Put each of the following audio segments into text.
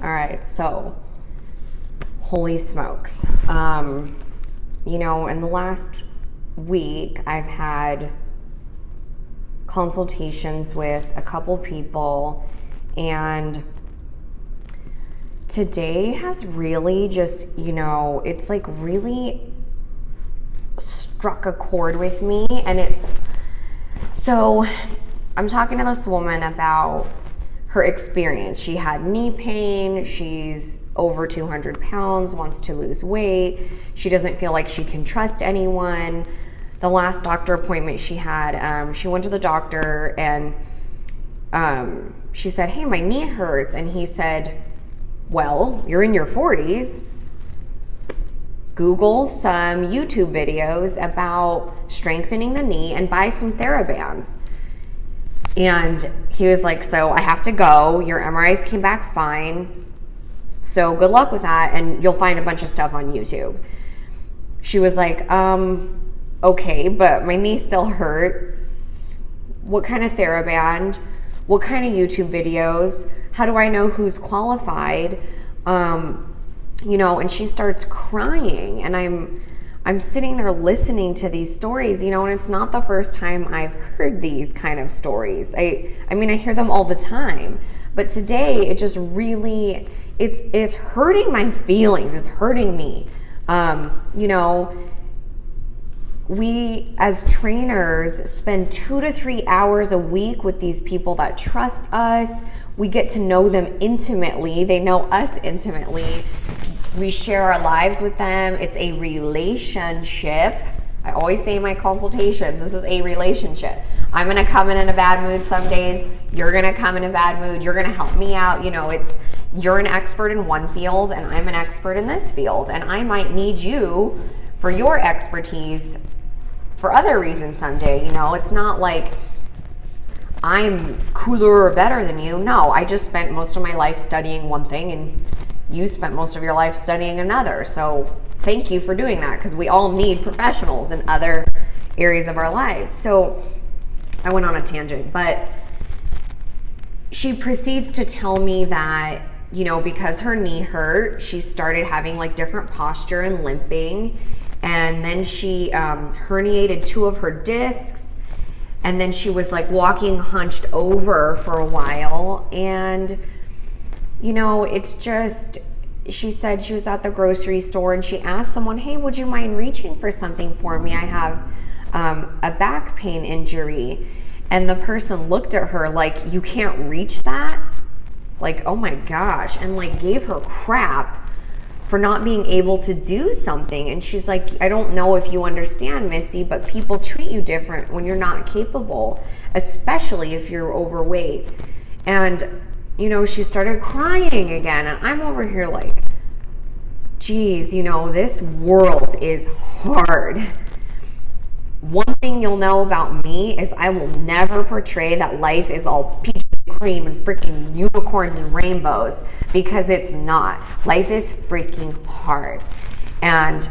All right, so holy smokes. In the last week, I've had consultations with a couple people, and today has really just, it's like really struck a chord with me. And so I'm talking to this woman about her experience. She had knee pain. She's over 200 pounds, wants to lose weight. She doesn't feel like she can trust anyone. The last doctor appointment she had, she went to the doctor and she said, hey, my knee hurts. And he said, well, you're in your 40s. Google some YouTube videos about strengthening the knee and buy some TheraBands. And he was like, so I have to go. Your MRIs came back fine. So good luck with that. And you'll find a bunch of stuff on YouTube. She was like, okay, but my knee still hurts. What kind of TheraBand? What kind of YouTube videos? How do I know who's qualified? And she starts crying, and I'm sitting there listening to these stories, and it's not the first time I've heard these kind of stories. I hear them all the time, but today it just really, it's hurting my feelings. It's hurting me. We as trainers spend 2 to 3 hours a week with these people that trust us. We get to know them intimately. They know us intimately. We share our lives with them. It's a relationship. I always say in my consultations, this is a relationship. I'm gonna come in a bad mood some days. You're gonna come in a bad mood. You're gonna help me out. You're an expert in one field and I'm an expert in this field. And I might need you for your expertise for other reasons someday. It's not like I'm cooler or better than you. No, I just spent most of my life studying one thing and you spent most of your life studying another. So thank you for doing that, because we all need professionals in other areas of our lives. So I went on a tangent, but she proceeds to tell me that, because her knee hurt, she started having like different posture and limping. And then she herniated 2 of her discs. And then she was like walking hunched over for a while. And, it's just, she said she was at the grocery store and she asked someone, hey, would you mind reaching for something for me? I have a back pain injury. And the person looked at her like, you can't reach that? Like, oh my gosh. And like gave her crap for not being able to do something. And she's like, I don't know if you understand, Missy, but people treat you different when you're not capable, especially if you're overweight. And, she started crying again. And I'm over here like, geez, this world is hard. One thing you'll know about me is I will never portray that life is all peaches and cream and freaking unicorns and rainbows, because it's not. Life is freaking hard. And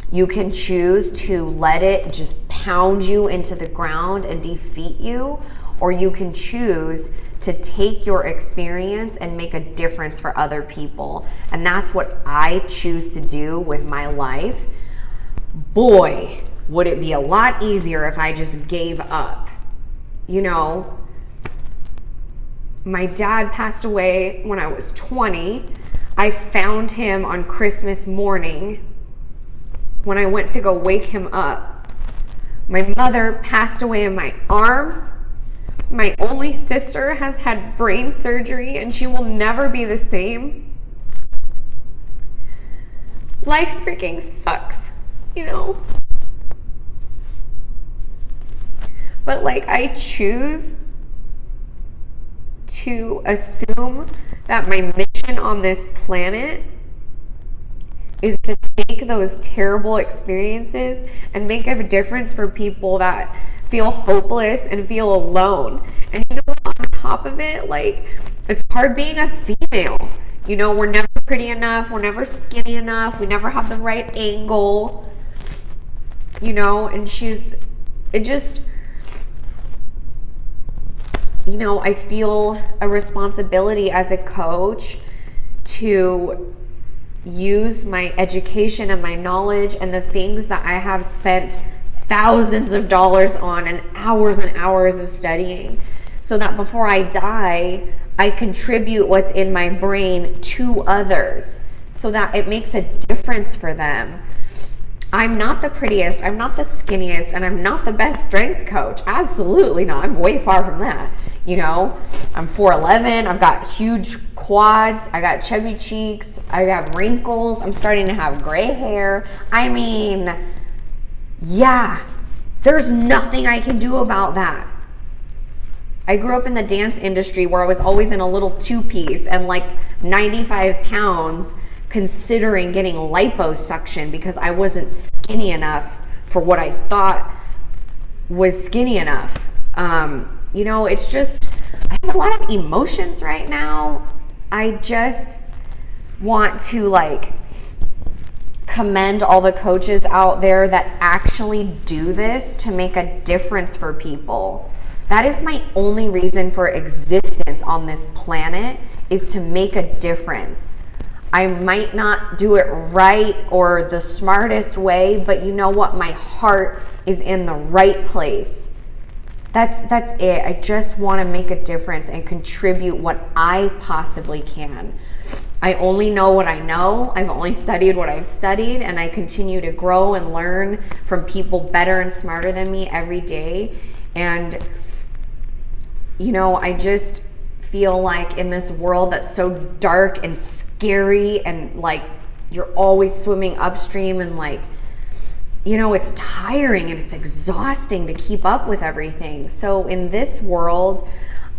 you can choose to let it just pound you into the ground and defeat you, or you can choose to take your experience and make a difference for other people. And that's what I choose to do with my life. Boy, would it be a lot easier if I just gave up. My dad passed away when I was 20. I found him on Christmas morning when I went to go wake him up. My mother passed away in my arms. My only sister has had brain surgery and she will never be the same. Life freaking sucks, But I choose to assume that my mission on this planet is to take those terrible experiences and make a difference for people that feel hopeless and feel alone. And on top of it, it's hard being a female. We're never pretty enough, we're never skinny enough, we never have the right angle, and I feel a responsibility as a coach to use my education and my knowledge and the things that I have spent thousands of dollars on and hours of studying, so that before I die, I contribute what's in my brain to others so that it makes a difference for them. I'm not the prettiest, I'm not the skinniest, and I'm not the best strength coach. Absolutely not. I'm way far from that. You know, I'm 4'11", I've got huge quads, I got chubby cheeks, I have wrinkles, I'm starting to have gray hair. I mean, yeah, there's nothing I can do about that. I grew up in the dance industry where I was always in a little two-piece and like 95 pounds, considering getting liposuction because I wasn't skinny enough for what I thought was skinny enough. You know, it's just, I have a lot of emotions right now. I just want to like commend all the coaches out there that actually do this to make a difference for people. That is my only reason for existence on this planet, is to make a difference. I might not do it right or the smartest way, but you know what? My heart is in the right place. That's it. I just want to make a difference and contribute what I possibly can. I only know what I know. I've only studied what I've studied, and I continue to grow and learn from people better and smarter than me every day. And, you know, I just feel like in this world that's so dark and scary and like you're always swimming upstream and like, you know, it's tiring and it's exhausting to keep up with everything. So in this world,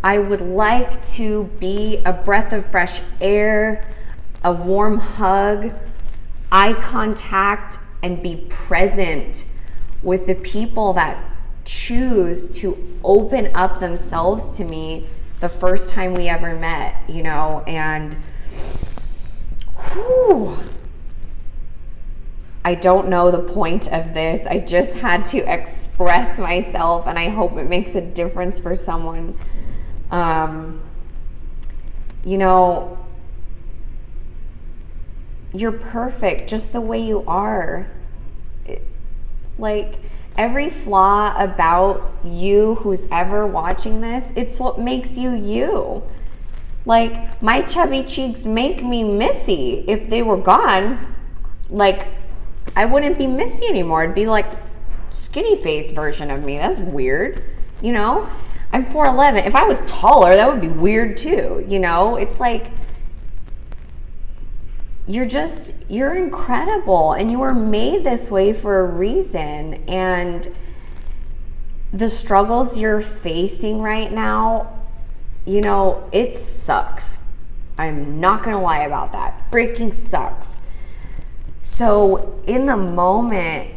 I would like to be a breath of fresh air, a warm hug, eye contact, and be present with the people that choose to open up themselves to me the first time we ever met, you know, and whew, I don't know the point of this. I just had to express myself, and I hope it makes a difference for someone. You know, you're perfect just the way you are. Like, every flaw about you who's ever watching this, it's what makes you you. Like, my chubby cheeks make me Missy. If they were gone, like, I wouldn't be Missy anymore. It'd be like skinny face version of me. That's weird, you know? I'm 4'11". If I was taller, that would be weird too, you know? It's like, you're incredible, and you were made this way for a reason. And the struggles you're facing right now, you know, it sucks. I'm not gonna lie about that. Freaking sucks. So in the moment,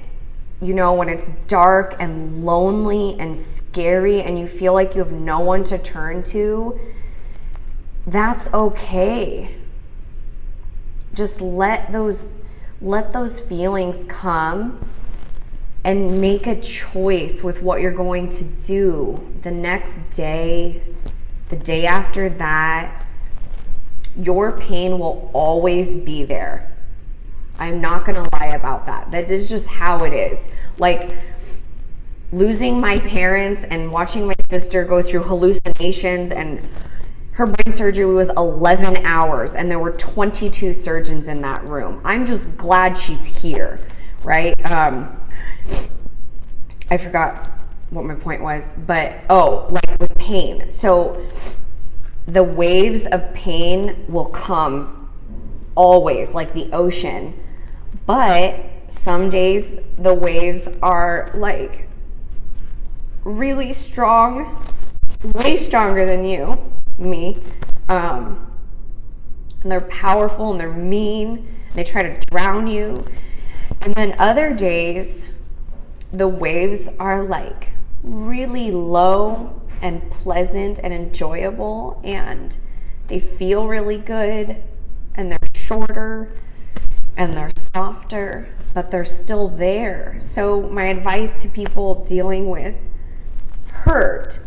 you know, when it's dark and lonely and scary and you feel like you have no one to turn to, that's okay. Just let those feelings come and make a choice with what you're going to do the next day, the day after that. Your pain will always be there. I'm not gonna lie about that. That is just how it is. Like, losing my parents and watching my sister go through hallucinations, and her brain surgery was 11 hours and there were 22 surgeons in that room. I'm just glad she's here, right? I forgot what my point was, but like with pain. So the waves of pain will come always, like the ocean. But some days the waves are like really strong, way stronger than me. And they're powerful and they're mean. And they try to drown you. And then other days, the waves are like really low and pleasant and enjoyable, and they feel really good, and they're shorter and they're softer, but they're still there. So my advice to people dealing with hurt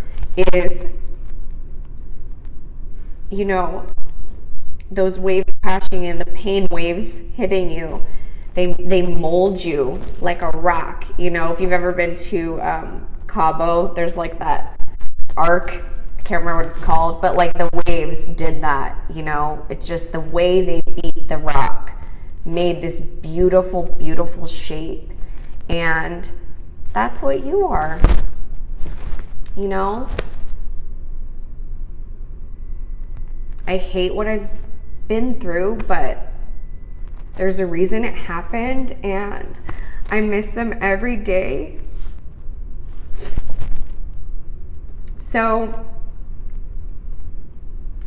is, you know, those waves crashing in, the pain waves hitting you, they mold you like a rock. You know, if you've ever been to Cabo, there's like that arc, I can't remember what it's called, but like the waves did that, you know. It's just the way they beat the rock made this beautiful, beautiful shape. And that's what you are, you know. I hate what I've been through, but there's a reason it happened, and I miss them every day. So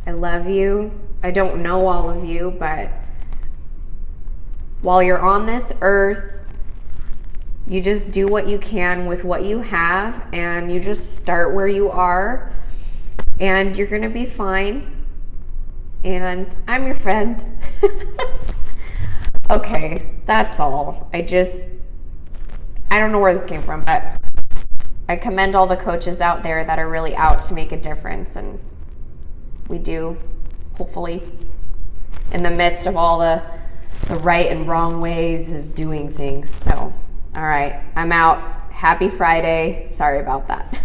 I love you. I don't know all of you, but while you're on this earth, you just do what you can with what you have, and you just start where you are, and you're gonna be fine. And I'm your friend. Okay, that's all. I don't know where this came from, but I commend all the coaches out there that are really out to make a difference, and we do, hopefully, in the midst of all the right and wrong ways of doing things. So, all right, I'm out. Happy Friday. Sorry about that.